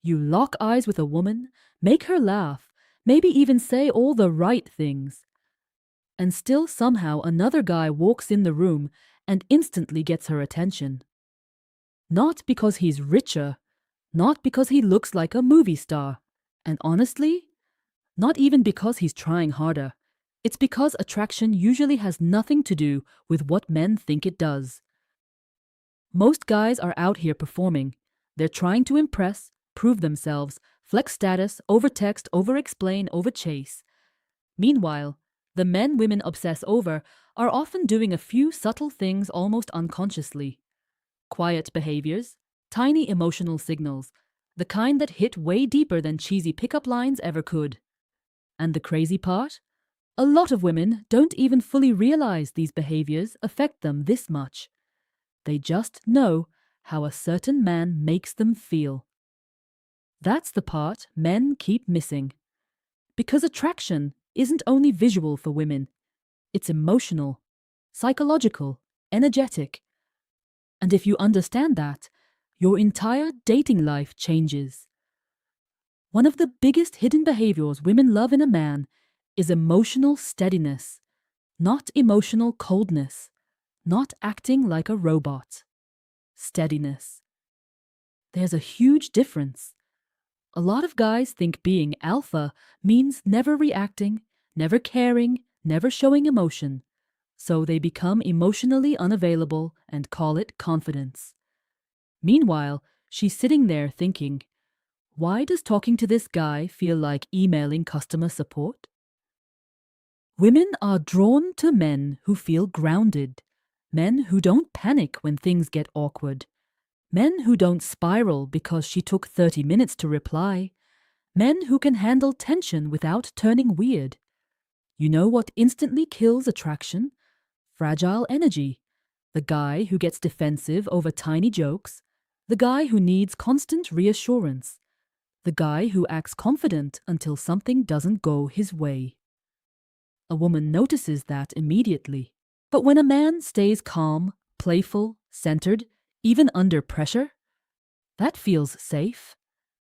You lock eyes with a woman, make her laugh, maybe even say all the right things. And still somehow another guy walks in the room and instantly gets her attention. Not because he's richer, not because he looks like a movie star, and honestly, not even because he's trying harder. It's because attraction usually has nothing to do with what men think it does. Most guys are out here performing. They're trying to impress, prove themselves, flex status, overtext, overexplain, overchase. Meanwhile, the men women obsess over are often doing a few subtle things almost unconsciously. Quiet behaviors, tiny emotional signals, the kind that hit way deeper than cheesy pickup lines ever could. And the crazy part? A lot of women don't even fully realize these behaviors affect them this much. They just know how a certain man makes them feel. That's the part men keep missing. Because attraction isn't only visual for women, it's emotional, psychological, energetic. And if you understand that, your entire dating life changes. One of the biggest hidden behaviors women love in a man is emotional steadiness, not emotional coldness, not acting like a robot. Steadiness. There's a huge difference. A lot of guys think being alpha means never reacting, never caring, never showing emotion. So they become emotionally unavailable and call it confidence. Meanwhile, she's sitting there thinking, why does talking to this guy feel like emailing customer support? Women are drawn to men who feel grounded, men who don't panic when things get awkward, men who don't spiral because she took 30 minutes to reply, men who can handle tension without turning weird. You know what instantly kills attraction? Fragile energy. The guy who gets defensive over tiny jokes, the guy who needs constant reassurance, the guy who acts confident until something doesn't go his way. A woman notices that immediately. But when a man stays calm, playful, centered, even under pressure, that feels safe.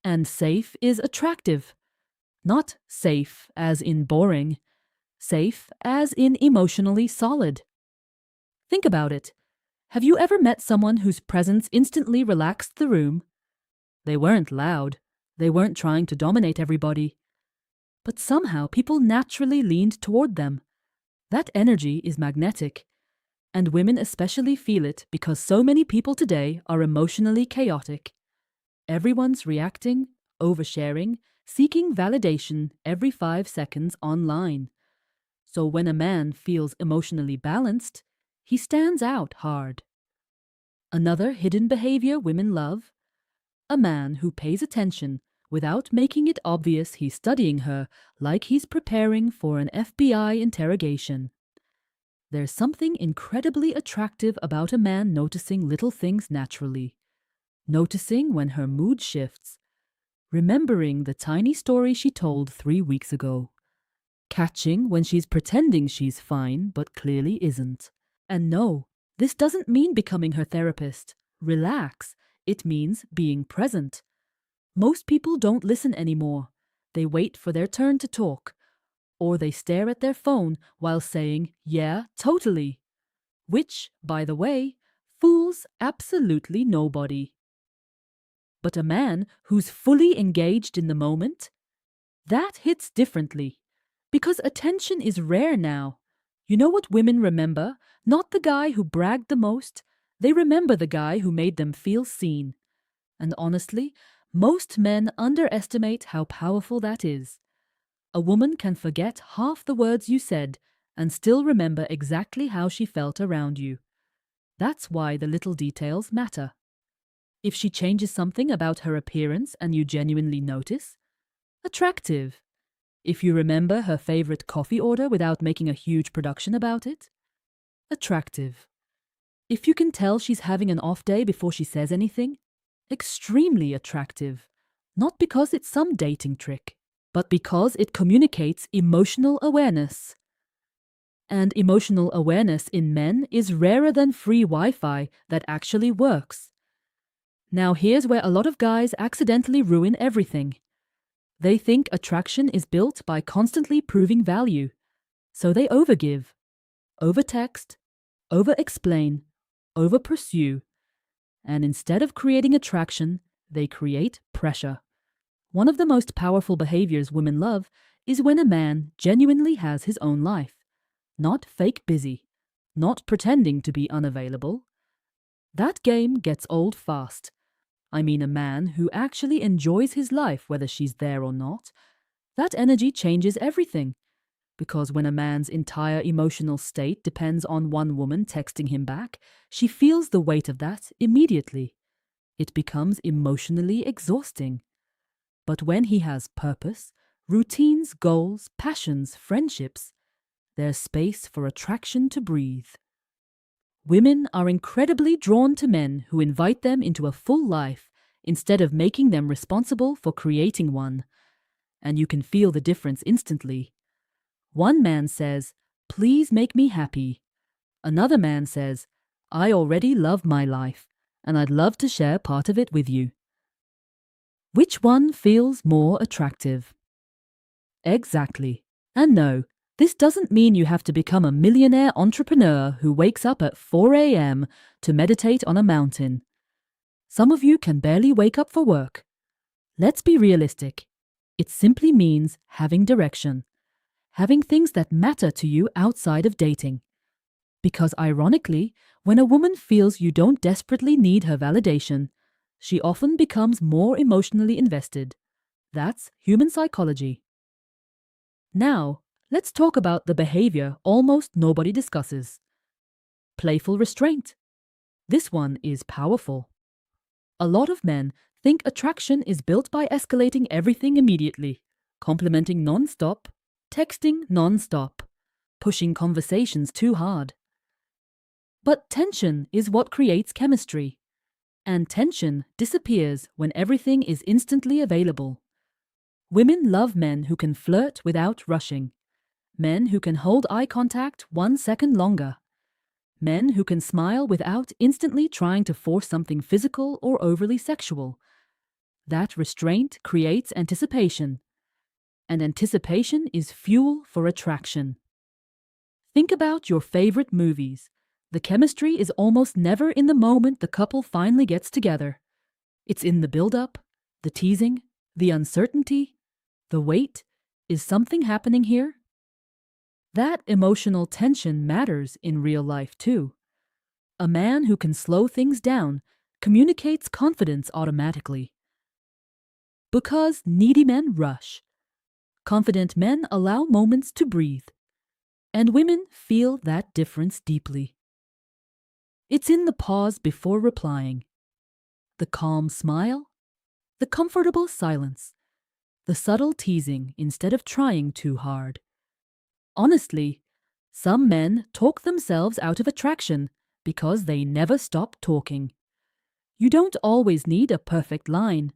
And safe is attractive. Not safe as in boring, safe as in emotionally solid. Think about it. Have you ever met someone whose presence instantly relaxed the room? They weren't loud. They weren't trying to dominate everybody. But somehow people naturally leaned toward them. That energy is magnetic. And women especially feel it because so many people today are emotionally chaotic. Everyone's reacting, oversharing, seeking validation every 5 seconds online. So when a man feels emotionally balanced, he stands out hard. Another hidden behavior women love? A man who pays attention without making it obvious he's studying her like he's preparing for an FBI interrogation. There's something incredibly attractive about a man noticing little things naturally. Noticing when her mood shifts. Remembering the tiny story she told 3 weeks ago. Catching when she's pretending she's fine but clearly isn't. And no, this doesn't mean becoming her therapist. Relax. It means being present. Most people don't listen anymore. They wait for their turn to talk. Or they stare at their phone while saying, yeah, totally. Which, by the way, fools absolutely nobody. But a man who's fully engaged in the moment? That hits differently. Because attention is rare now. You know what women remember? Not the guy who bragged the most. They remember the guy who made them feel seen. And honestly, most men underestimate how powerful that is. A woman can forget half the words you said and still remember exactly how she felt around you. That's why the little details matter. If she changes something about her appearance and you genuinely notice, attractive. If you remember her favorite coffee order without making a huge production about it, attractive. If you can tell she's having an off day before she says anything, extremely attractive. Not because it's some dating trick, but because it communicates emotional awareness. And emotional awareness in men is rarer than free Wi-Fi that actually works. Now here's where a lot of guys accidentally ruin everything. They think attraction is built by constantly proving value. So they overgive, overtext, over-explain, over-pursue, and instead of creating attraction, they create pressure. One of the most powerful behaviors women love is when a man genuinely has his own life, not fake busy, not pretending to be unavailable. That game gets old fast. I mean a man who actually enjoys his life whether she's there or not. That energy changes everything. Because when a man's entire emotional state depends on one woman texting him back, she feels the weight of that immediately. It becomes emotionally exhausting. But when he has purpose, routines, goals, passions, friendships, there's space for attraction to breathe. Women are incredibly drawn to men who invite them into a full life instead of making them responsible for creating one. And you can feel the difference instantly. One man says, "Please make me happy." Another man says, "I already love my life, and I'd love to share part of it with you." Which one feels more attractive? Exactly. And no, this doesn't mean you have to become a millionaire entrepreneur who wakes up at 4 a.m. to meditate on a mountain. Some of you can barely wake up for work. Let's be realistic. It simply means having direction. Having things that matter to you outside of dating. Because ironically, when a woman feels you don't desperately need her validation, she often becomes more emotionally invested. That's human psychology. Now, let's talk about the behavior almost nobody discusses. Playful restraint. This one is powerful. A lot of men think attraction is built by escalating everything immediately, complimenting non-stop, texting non-stop, pushing conversations too hard. But tension is what creates chemistry, and tension disappears when everything is instantly available. Women love men who can flirt without rushing, men who can hold eye contact 1 second longer, men who can smile without instantly trying to force something physical or overly sexual. That restraint creates anticipation, and anticipation is fuel for attraction. Think about your favorite movies. The chemistry is almost never in the moment the couple finally gets together. It's in the build-up, the teasing, the uncertainty, the wait. Is something happening here? That emotional tension matters in real life too. A man who can slow things down communicates confidence automatically. Because needy men rush. Confident men allow moments to breathe. And women feel that difference deeply. It's in the pause before replying, the calm smile, the comfortable silence, the subtle teasing instead of trying too hard. Honestly, some men talk themselves out of attraction because they never stop talking. You don't always need a perfect line.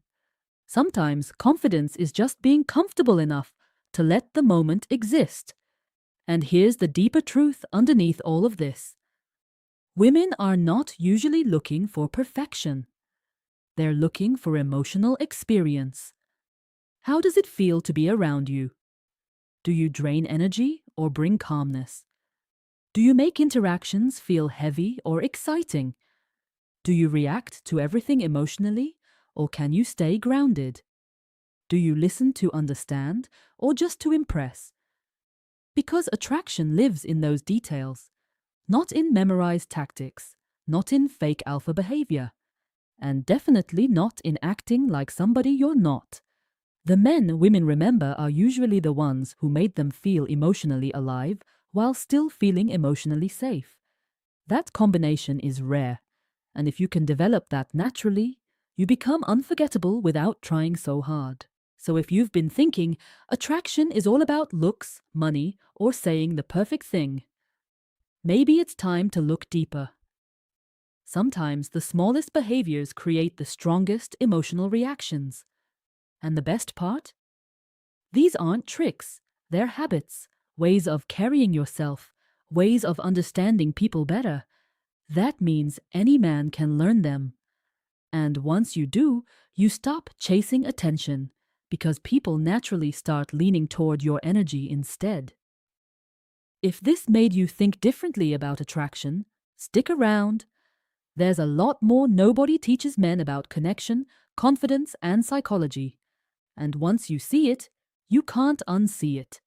Sometimes confidence is just being comfortable enough to let the moment exist. And here's the deeper truth underneath all of this. Women are not usually looking for perfection. They're looking for emotional experience. How does it feel to be around you? Do you drain energy or bring calmness? Do you make interactions feel heavy or exciting? Do you react to everything emotionally, or can you stay grounded? Do you listen to understand or just to impress? Because attraction lives in those details. Not in memorized tactics, not in fake alpha behavior, and definitely not in acting like somebody you're not. The men women remember are usually the ones who made them feel emotionally alive while still feeling emotionally safe. That combination is rare, and if you can develop that naturally, you become unforgettable without trying so hard. So if you've been thinking attraction is all about looks, money, or saying the perfect thing, maybe it's time to look deeper. Sometimes the smallest behaviors create the strongest emotional reactions. And the best part? These aren't tricks, they're habits, ways of carrying yourself, ways of understanding people better. That means any man can learn them. And once you do, you stop chasing attention because people naturally start leaning toward your energy instead. If this made you think differently about attraction, stick around. There's a lot more nobody teaches men about connection, confidence, and psychology. And once you see it, you can't unsee it.